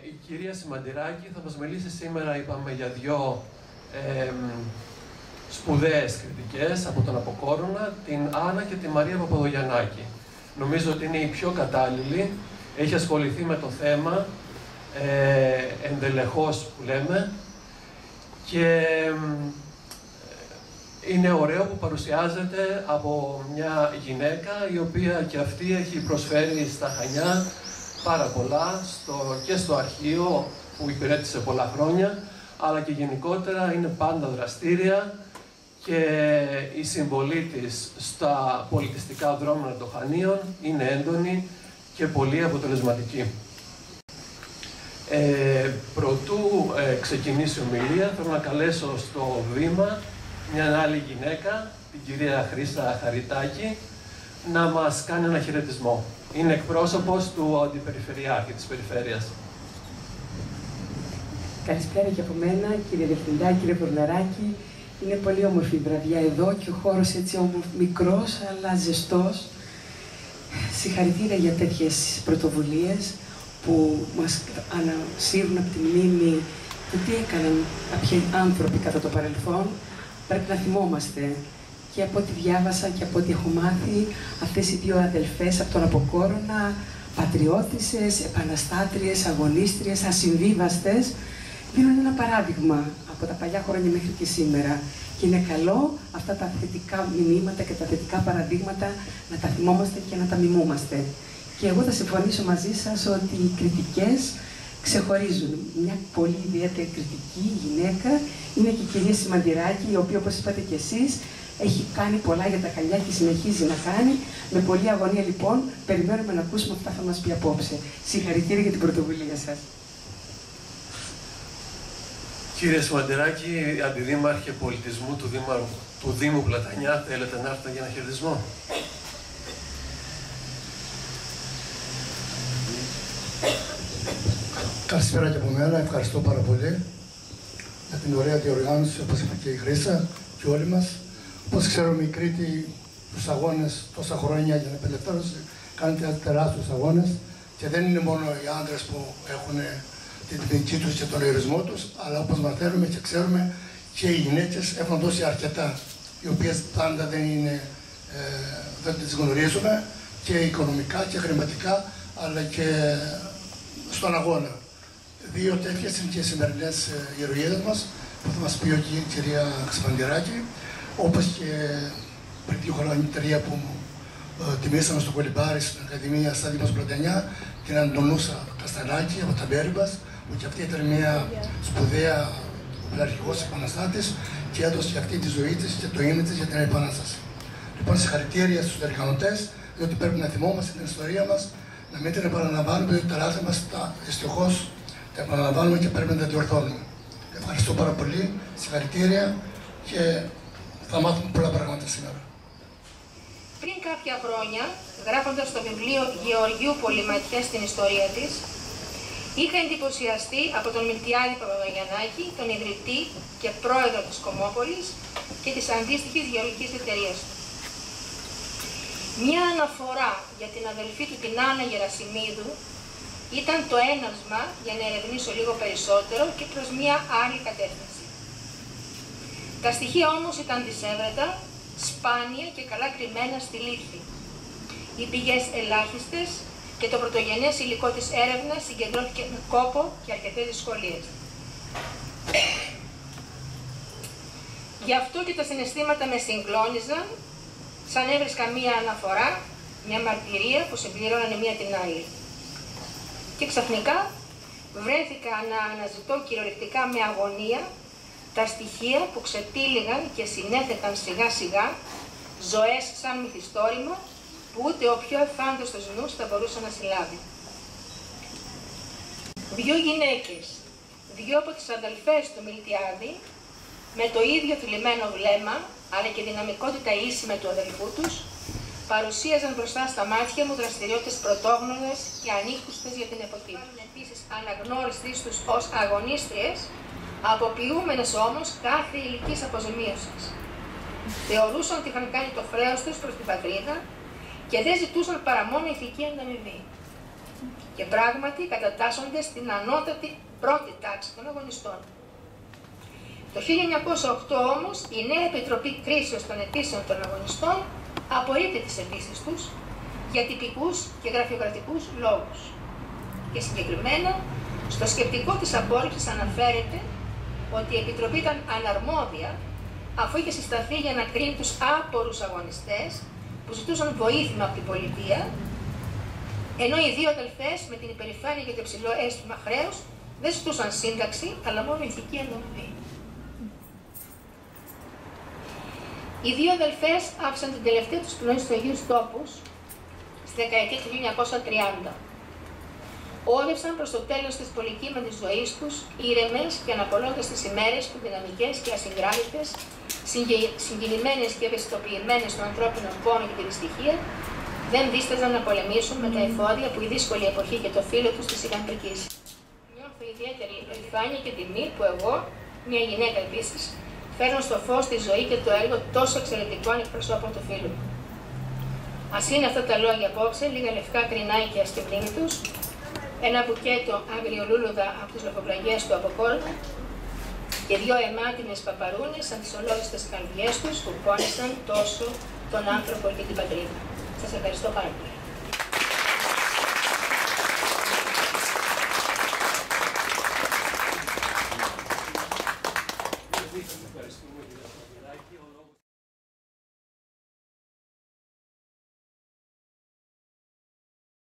Η κυρία Σιμαντηράκη θα μας μιλήσει σήμερα, είπαμε, για δύο σπουδαίες κριτικές από τον Αποκόρονα, την Άννα και τη Μαρία Παπαδογιαννάκη. Νομίζω ότι είναι η πιο κατάλληλη, έχει ασχοληθεί με το θέμα ενδελεχώς που λέμε και είναι ωραίο που παρουσιάζεται από μια γυναίκα η οποία και αυτή έχει προσφέρει στα Χανιά πάρα πολλά και στο αρχείο που υπηρέτησε πολλά χρόνια, αλλά και γενικότερα είναι πάντα δραστήρια και η συμβολή της στα πολιτιστικά δρόμενα των Χανίων είναι έντονη και πολύ αποτελεσματική. Προτού ξεκινήσει η ομιλία, θέλω να καλέσω στο βήμα μια άλλη γυναίκα, την κυρία Χρύσα Χαριτάκη, να μας κάνει ένα χαιρετισμό. Είναι εκπρόσωπος του Αντιπεριφερειάρχη της Περιφέρειας. Καλησπέρα και από μένα, κύριε Διευθυντά, κύριε Βορναράκη. Είναι πολύ όμορφη η βραδιά εδώ και ο χώρος έτσι μικρός αλλά ζεστός. Συγχαρητήρια για τέτοιες πρωτοβουλίες που μας ανασύρουν από τη μνήμη του τι έκαναν κάποιοι άνθρωποι κατά το παρελθόν. Πρέπει να θυμόμαστε. Και από ό,τι διάβασα και από ό,τι έχω μάθει, αυτές οι δύο αδελφές από τον Αποκόρονα, πατριώτισσες, επαναστάτριες, αγωνίστριες, ασυμβίβαστες, δίνουν ένα παράδειγμα από τα παλιά χρόνια μέχρι και σήμερα. Και είναι καλό αυτά τα θετικά μηνύματα και τα θετικά παραδείγματα να τα θυμόμαστε και να τα μιμούμαστε. Και εγώ θα συμφωνήσω μαζί σας ότι οι κριτικές ξεχωρίζουν. Μια πολύ ιδιαίτερη κριτική γυναίκα είναι και η κυρία Σιμαντηράκη, η οποία, όπως είπατε και εσείς, έχει κάνει πολλά για τα Χανιά και συνεχίζει να κάνει. Με πολλή αγωνία, λοιπόν, περιμένουμε να ακούσουμε αυτά θα μας πει απόψε. Συγχαρητήρια για την πρωτοβουλία σας. Κύριε Σιμαντηράκη, Αντιδήμαρχε Πολιτισμού του Δήμου Πλατανιά, θέλετε να έρθετε για ένα χαιρετισμό? Καλησπέρα και από μένα, ευχαριστώ πάρα πολύ για την ωραία διοργάνωση, όπως είπε και η Χρύσα και όλοι μας. Όπως ξέρουμε, η Κρήτη τους αγώνες τόσα χρόνια για την απελευθέρωση κάνει τεράστιους αγώνες και δεν είναι μόνο οι άντρες που έχουν την τυπική τους και τον ερωισμό τους, αλλά όπως μαθαίνουμε και ξέρουμε και οι γυναίκες έχουν δώσει αρκετά, οι οποίες πάντα δεν τις γνωρίζουμε και οικονομικά και χρηματικά, αλλά και στον αγώνα. Δύο τέτοιες είναι και οι σημερινές ηρωίδες μας, που θα μας πει η κυρία Σιμαντηράκη, όπως και πριν 2 χρόνια που τιμήσαμε στο Κολυμπάρι στην Ακαδημία στα Δήμος Πλατανιά, την Αντωνούσα Καστανάκη από τα Μπέριμπας, που και αυτή ήταν μια σπουδαία οπλαρχηγός επαναστάτης και έδωσε και αυτή τη ζωή της και το ήμι της για την επανάσταση. Λοιπόν, συγχαρητήρια στους διοργανωτές, διότι πρέπει να θυμόμαστε την ιστορία μας, να μην την επαναλαμβάνουμε, διότι τα λάθη μας δυστυχώς τα επαναλαμβάνουμε και πρέπει να τα διορθώνουμε. Ευχαριστώ πάρα πολύ, συγχαρητήρια και θα μάθουμε πολλά πράγματα σήμερα. Πριν κάποια χρόνια, γράφοντας το βιβλίο Γεωργίου Πολυματιές στην ιστορία της, είχα εντυπωσιαστεί από τον Μιλτιάδη Παπαδογιαννάκη, τον ιδρυτή και πρόεδρο της Κομμόπολης και της αντίστοιχης γεωργικής εταιρείας του. Μια αναφορά για την αδελφή του, την Άννα Γερασιμίδου, ήταν το έναυσμα για να ερευνήσω λίγο περισσότερο και προς μια άλλη κατεύθυνση. Τα στοιχεία όμως ήταν δυσέβρετα, σπάνια και καλά κρυμμένα στη λήφθη. Οι πηγές ελάχιστες και το πρωτογενές υλικό της έρευνας συγκεντρώθηκε με κόπο και αρκετές δυσκολίες. Γι' αυτό και τα συναισθήματα με συγκλώνιζαν, σαν έβρισκα μία αναφορά, μια μαρτυρία που συμπληρώνανε μία την άλλη. Και ξαφνικά βρέθηκα να αναζητώ κυριολεκτικά με αγωνία τα στοιχεία που ξετύλιγαν και συνέθεταν σιγά σιγά ζωές σαν μυθιστόρημα που ούτε ο πιο εφάνταστος νους θα μπορούσε να συλλάβει. Δύο γυναίκες, δύο από τις αδελφές του Μιλτιάδη, με το ίδιο θλιμμένο βλέμμα, αλλά και δυναμικότητα ίση με του αδελφού τους, παρουσίαζαν μπροστά στα μάτια μου δραστηριότητες πρωτόγνωρες και ανήκουστες για την εποχή. Επίσης, αναγνώριστης τους ως αγωνίστριες, αποποιούμενες όμως κάθε ηλικής αποζημίωσης. Θεωρούσαν ότι είχαν κάνει το χρέος τους προς την πατρίδα και δεν ζητούσαν παρά μόνο ηθική ανταμοιβή. και πράγματι κατατάσσονται στην ανώτατη πρώτη τάξη των αγωνιστών. Το 1908 όμως η νέα Επιτροπή Κρίσεως των Αιτήσεων των Αγωνιστών απορρίπτει τις αιτήσεις τους για τυπικούς και γραφειοκρατικούς λόγους. Και συγκεκριμένα, στο σκεπτικό της απόρριψης αναφέρεται ότι η Επιτροπή ήταν αναρμόδια αφού είχε συσταθεί για να κρίνει τους άπορους αγωνιστές που ζητούσαν βοήθεια από την πολιτεία, ενώ οι δύο αδελφές με την υπερηφάνεια και το υψηλό αίσθημα χρέους δεν ζητούσαν σύνταξη, αλλά μόνο ηθική ενοχή. Οι δύο αδελφές άφησαν την τελευταία τους πνοή στους Αγίους Τόπους στη δεκαετία του 1930. Όδευσαν προς το τέλος της πολυκύμανης ζωής τους, ήρεμες και αναπολώντας τις ημέρες που δυναμικές και ασυγκράτητες, συγκινημένες και ευαισθητοποιημένες στον ανθρώπινο πόνο και τη δυστυχία, δεν δίσταζαν να πολεμήσουν με τα εφόδια που η δύσκολη εποχή και το φίλο τους τις είχαν πρικήσει. Νιώθω ιδιαίτερη υπερηφάνεια και τιμή που εγώ, μια γυναίκα επίσης, φέρνω στο φως τη ζωή και το έργο τόσο εξαιρετικών εκπροσώπων του φίλου μου. Ας είναι αυτά τα λόγια απόψε, λίγα λευκά κρινάκια στη μνήμη τους, ένα μπουκέτο αγριολούλουδα από τις λογοπραγιές του αποκόρνου και δύο αιμάτινες παπαρούνες σαν τις ολόριστες καρδιές τους που πόνεσαν τόσο τον άνθρωπο και την πατρίδα. Σας ευχαριστώ πάρα πολύ.